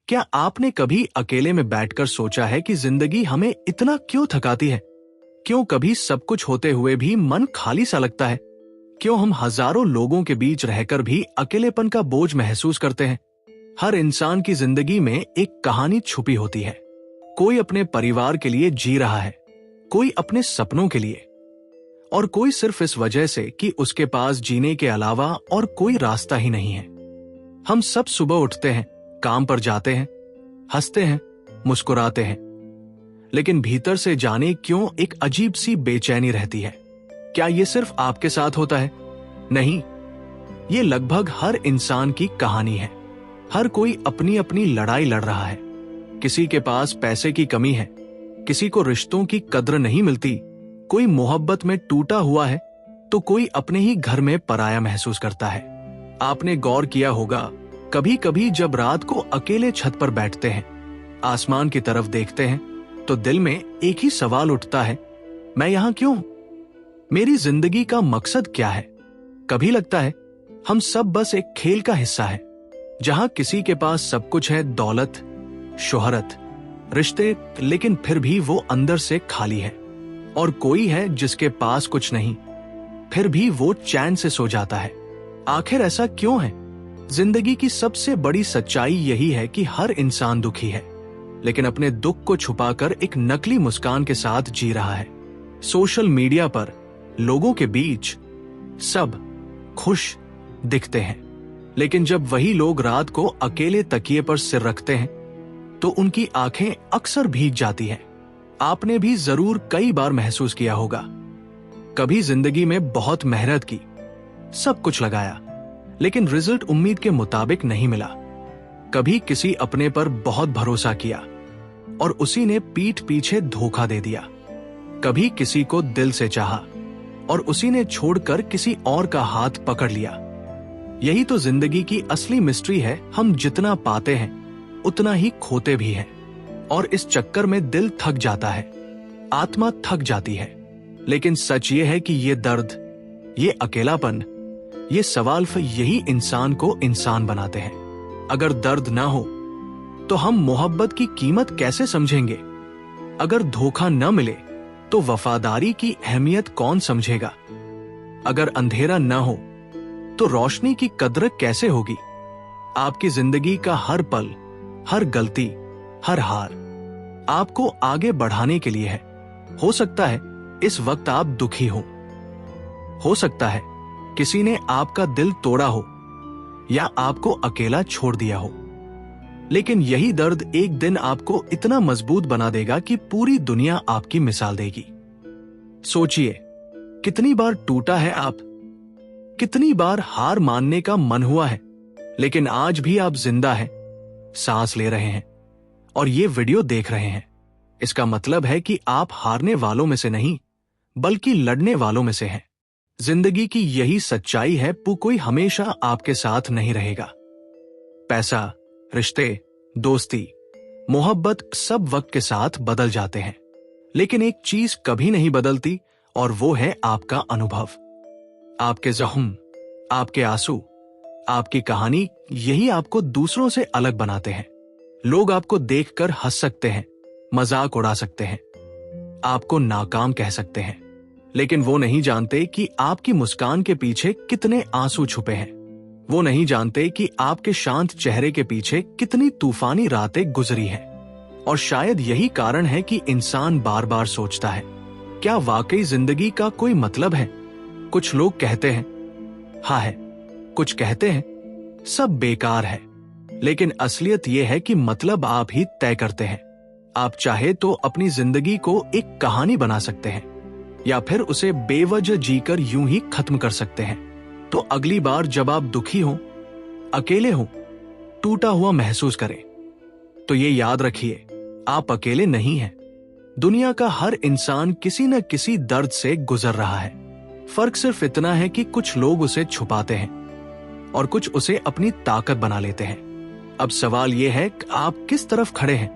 क्या आपने कभी अकेले में बैठकर सोचा है कि जिंदगी हमें इतना क्यों थकाती है? क्यों कभी सब कुछ होते हुए भी मन खाली सा लगता है? क्यों हम हजारों लोगों के बीच रहकर भी अकेलेपन का बोझ महसूस करते हैं? हर इंसान की जिंदगी में एक कहानी छुपी होती है। कोई अपने परिवार के लिए जी रहा है, कोई अपने सपनों के लिए, और कोई सिर्फ इस वजह से कि उसके पास जीने के अलावा और कोई रास्ता ही नहीं है। हम सब सुबह उठते हैं, काम पर जाते हैं, हंसते हैं, मुस्कुराते हैं, लेकिन भीतर से जाने क्यों एक अजीब सी बेचैनी रहती है। क्या ये सिर्फ आपके साथ होता है? नहीं, ये लगभग हर इंसान की कहानी है। हर कोई अपनी अपनी लड़ाई लड़ रहा है। किसी के पास पैसे की कमी है, किसी को रिश्तों की कद्र नहीं मिलती, कोई मोहब्बत में टूटा हुआ है, तो कोई अपने ही घर में पराया महसूस करता है। आपने गौर किया होगा, कभी कभी जब रात को अकेले छत पर बैठते हैं, आसमान की तरफ देखते हैं, तो दिल में एक ही सवाल उठता है, मैं यहां क्यों? मेरी जिंदगी का मकसद क्या है? कभी लगता है हम सब बस एक खेल का हिस्सा है, जहां किसी के पास सब कुछ है, दौलत, शोहरत, रिश्ते, लेकिन फिर भी वो अंदर से खाली है। और कोई है जिसके पास कुछ नहीं, फिर भी वो चैन से सो जाता है। आखिर ऐसा क्यों है? जिंदगी की सबसे बड़ी सच्चाई यही है कि हर इंसान दुखी है, लेकिन अपने दुख को छुपाकर एक नकली मुस्कान के साथ जी रहा है। सोशल मीडिया पर लोगों के बीच सब खुश दिखते हैं, लेकिन जब वही लोग रात को अकेले तकिए पर सिर रखते हैं, तो उनकी आंखें अक्सर भीग जाती हैं। आपने भी जरूर कई बार महसूस किया होगा, कभी जिंदगी में बहुत मेहनत की, सब कुछ लगाया, लेकिन रिजल्ट उम्मीद के मुताबिक नहीं मिला। कभी किसी अपने पर बहुत भरोसा किया और उसी ने पीठ पीछे धोखा दे दिया। कभी किसी को दिल से चाहा और उसी ने छोड़कर किसी और का हाथ पकड़ लिया। यही तो जिंदगी की असली मिस्ट्री है। हम जितना पाते हैं उतना ही खोते भी हैं, और इस चक्कर में दिल थक जाता है, आत्मा थक जाती है। लेकिन सच ये है कि ये दर्द, ये अकेलापन, ये सवाल यही इंसान को इंसान बनाते हैं। अगर दर्द ना हो तो हम मोहब्बत की कीमत कैसे समझेंगे? अगर धोखा न मिले तो वफादारी की अहमियत कौन समझेगा? अगर अंधेरा न हो तो रोशनी की कद्र कैसे होगी? आपकी जिंदगी का हर पल, हर गलती, हर हार आपको आगे बढ़ाने के लिए है। हो सकता है इस वक्त आप दुखी हो सकता है किसी ने आपका दिल तोड़ा हो या आपको अकेला छोड़ दिया हो, लेकिन यही दर्द एक दिन आपको इतना मजबूत बना देगा कि पूरी दुनिया आपकी मिसाल देगी। सोचिए, कितनी बार टूटा है आप, कितनी बार हार मानने का मन हुआ है, लेकिन आज भी आप जिंदा हैं, सांस ले रहे हैं और ये वीडियो देख रहे हैं। इसका मतलब है कि आप हारने वालों में से नहीं, बल्कि लड़ने वालों में से हैं। जिंदगी की यही सच्चाई है, कोई हमेशा आपके साथ नहीं रहेगा। पैसा, रिश्ते, दोस्ती, मोहब्बत सब वक्त के साथ बदल जाते हैं, लेकिन एक चीज कभी नहीं बदलती, और वो है आपका अनुभव। आपके जख्म, आपके आंसू, आपकी कहानी, यही आपको दूसरों से अलग बनाते हैं। लोग आपको देखकर हंस सकते हैं, मजाक उड़ा सकते हैं, आपको नाकाम कह सकते हैं, लेकिन वो नहीं जानते कि आपकी मुस्कान के पीछे कितने आंसू छुपे हैं। वो नहीं जानते कि आपके शांत चेहरे के पीछे कितनी तूफानी रातें गुजरी हैं। और शायद यही कारण है कि इंसान बार बार सोचता है, क्या वाकई जिंदगी का कोई मतलब है? कुछ लोग कहते हैं हाँ है, कुछ कहते हैं सब बेकार है, लेकिन असलियत यह है कि मतलब आप ही तय करते हैं। आप चाहे तो अपनी जिंदगी को एक कहानी बना सकते हैं, या फिर उसे बेवजह जीकर यूं ही खत्म कर सकते हैं। तो अगली बार जब आप दुखी हो, अकेले हो, टूटा हुआ महसूस करें, तो ये याद रखिए, आप अकेले नहीं हैं। दुनिया का हर इंसान किसी न किसी दर्द से गुजर रहा है। फर्क सिर्फ इतना है कि कुछ लोग उसे छुपाते हैं और कुछ उसे अपनी ताकत बना लेते हैं। अब सवाल यह है कि आप किस तरफ खड़े हैं?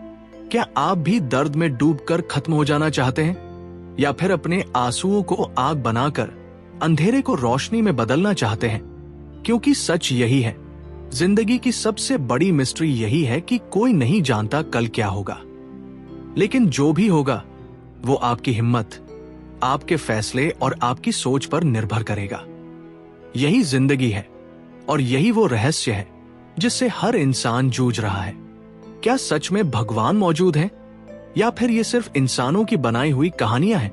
क्या आप भी दर्द में डूबकर खत्म हो जाना चाहते हैं, या फिर अपने आंसुओं को आग बनाकर अंधेरे को रोशनी में बदलना चाहते हैं? क्योंकि सच यही है, जिंदगी की सबसे बड़ी मिस्ट्री यही है कि कोई नहीं जानता कल क्या होगा, लेकिन जो भी होगा वो आपकी हिम्मत, आपके फैसले और आपकी सोच पर निर्भर करेगा। यही जिंदगी है और यही वो रहस्य है जिससे हर इंसान जूझ रहा है। क्या सच में भगवान मौजूद है या फिर ये सिर्फ इंसानों की बनाई हुई कहानियां हैं?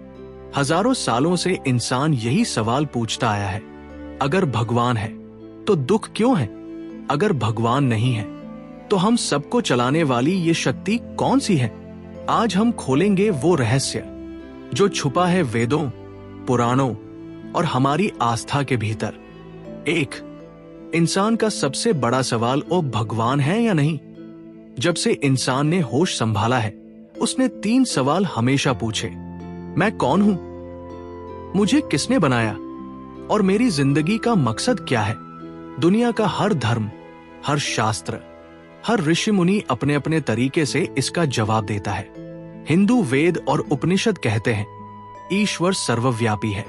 हजारों सालों से इंसान यही सवाल पूछता आया है। अगर भगवान है तो दुख क्यों है? अगर भगवान नहीं है तो हम सबको चलाने वाली ये शक्ति कौन सी है? आज हम खोलेंगे वो रहस्य जो छुपा है वेदों, पुराणों और हमारी आस्था के भीतर। एक, इंसान का सबसे बड़ा सवाल वो भगवान है या नहीं? जब से इंसान ने होश संभाला है उसने 3 सवाल हमेशा पूछे। मैं कौन हूं? मुझे किसने बनाया? और मेरी जिंदगी का मकसद क्या है? दुनिया का हर धर्म, हर शास्त्र, हर ऋषि मुनि अपने अपने तरीके से इसका जवाब देता है। हिंदू वेद और उपनिषद कहते हैं ईश्वर सर्वव्यापी है।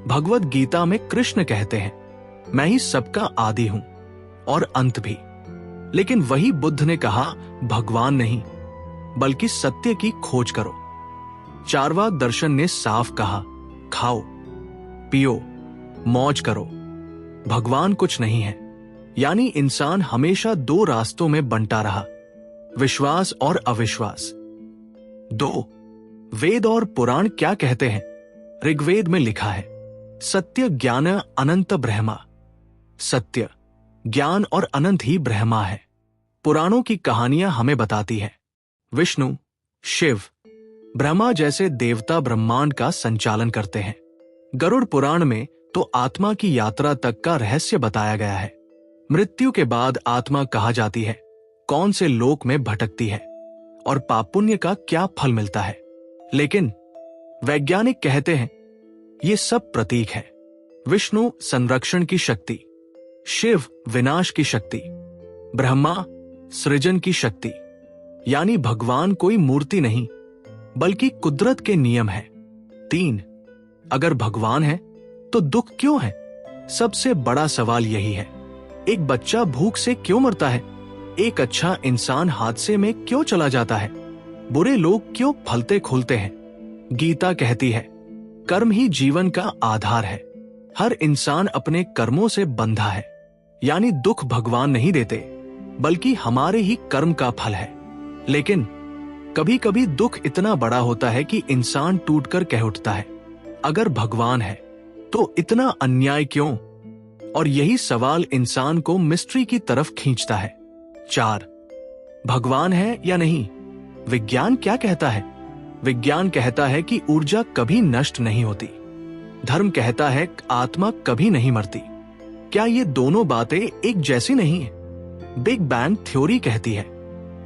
भगवद गीता में कृष्ण कहते हैं मैं ही सबका आदि हूं और अंत भी। लेकिन वही बुद्ध ने कहा भगवान नहीं बल्कि सत्य की खोज करो। चारवाक दर्शन ने साफ कहा खाओ, पियो, मौज करो, भगवान कुछ नहीं है। यानी इंसान हमेशा 2 रास्तों में बंटा रहा, विश्वास और अविश्वास। 2, वेद और पुराण क्या कहते हैं? ऋग्वेद में लिखा है सत्य ज्ञान अनंत ब्रह्मा। सत्य, ज्ञान और अनंत ही ब्रह्मा है। पुराणों की कहानियां हमें बताती है विष्णु, शिव, ब्रह्मा जैसे देवता ब्रह्मांड का संचालन करते हैं। गरुड़ पुराण में तो आत्मा की यात्रा तक का रहस्य बताया गया है। मृत्यु के बाद आत्मा कहाँ जाती है, कौन से लोक में भटकती है और पाप पुण्य का क्या फल मिलता है। लेकिन वैज्ञानिक कहते हैं ये सब प्रतीक है। विष्णु संरक्षण की शक्ति, शिव विनाश की शक्ति, ब्रह्मा सृजन की शक्ति। यानी भगवान कोई मूर्ति नहीं बल्कि कुदरत के नियम है। 3, अगर भगवान है तो दुख क्यों है? सबसे बड़ा सवाल यही है। एक बच्चा भूख से क्यों मरता है? एक अच्छा इंसान हादसे में क्यों चला जाता है? बुरे लोग क्यों फलते फूलते हैं? गीता कहती है कर्म ही जीवन का आधार है। हर इंसान अपने कर्मों से बंधा है। यानी दुख भगवान नहीं देते बल्कि हमारे ही कर्म का फल है। लेकिन कभी कभी दुख इतना बड़ा होता है कि इंसान टूटकर कह उठता है अगर भगवान है तो इतना अन्याय क्यों? और यही सवाल इंसान को मिस्ट्री की तरफ खींचता है। 4, भगवान है या नहीं? विज्ञान क्या कहता है? विज्ञान कहता है कि ऊर्जा कभी नष्ट नहीं होती। धर्म कहता है आत्मा कभी नहीं मरती। क्या ये दोनों बातें एक जैसी नहीं है? बिग बैंग थ्योरी कहती है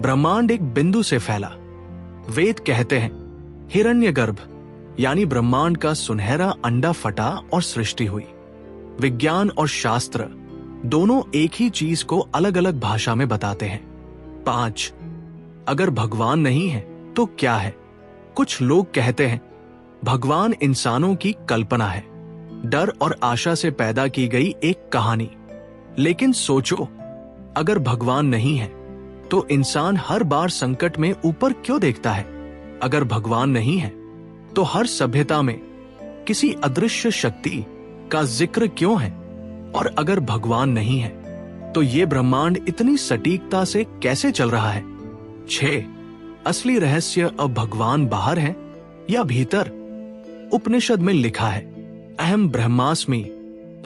ब्रह्मांड एक बिंदु से फैला। वेद कहते हैं हिरण्यगर्भ यानी ब्रह्मांड का सुनहरा अंडा फटा और सृष्टि हुई। विज्ञान और शास्त्र दोनों एक ही चीज को अलग अलग भाषा में बताते हैं। 5, अगर भगवान नहीं है तो क्या है? कुछ लोग कहते हैं भगवान इंसानों की कल्पना है, डर और आशा से पैदा की गई एक कहानी। लेकिन सोचो, अगर भगवान नहीं है तो इंसान हर बार संकट में ऊपर क्यों देखता है? अगर भगवान नहीं है तो हर सभ्यता में किसी अदृश्य शक्ति का जिक्र क्यों है? और अगर भगवान नहीं है तो ये ब्रह्मांड इतनी सटीकता से कैसे चल रहा है? 6, असली रहस्य अब भगवान बाहर है या भीतर? उपनिषद में लिखा है अहम ब्रह्मास्मि,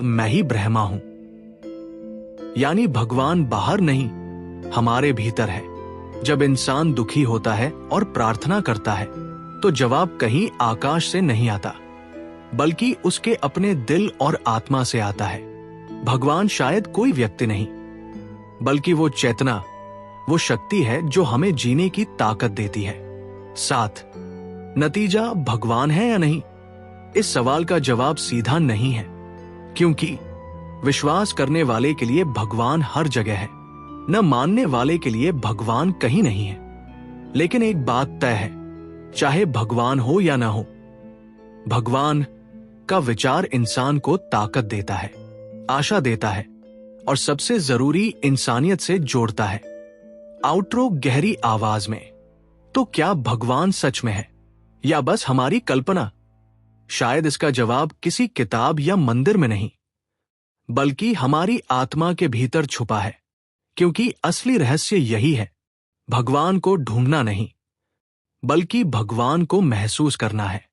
मैं ही ब्रह्मा हूं। यानी भगवान बाहर नहीं, हमारे भीतर है। जब इंसान दुखी होता है और प्रार्थना करता है तो जवाब कहीं आकाश से नहीं आता बल्कि उसके अपने दिल और आत्मा से आता है। भगवान शायद कोई व्यक्ति नहीं बल्कि वो चेतना, वो शक्ति है जो हमें जीने की ताकत देती है। 7, नतीजा भगवान है या नहीं? इस सवाल का जवाब सीधा नहीं है, क्योंकि विश्वास करने वाले के लिए भगवान हर जगह है, न मानने वाले के लिए भगवान कहीं नहीं है। लेकिन एक बात तय है, चाहे भगवान हो या ना हो, भगवान का विचार इंसान को ताकत देता है, आशा देता है और सबसे जरूरी इंसानियत से जोड़ता है। आउट्रो गहरी आवाज में, तो क्या भगवान सच में है या बस हमारी कल्पना? शायद इसका जवाब किसी किताब या मंदिर में नहीं, बल्कि हमारी आत्मा के भीतर छुपा है, क्योंकि असली रहस्य यही है, भगवान को ढूंढना नहीं, बल्कि भगवान को महसूस करना है।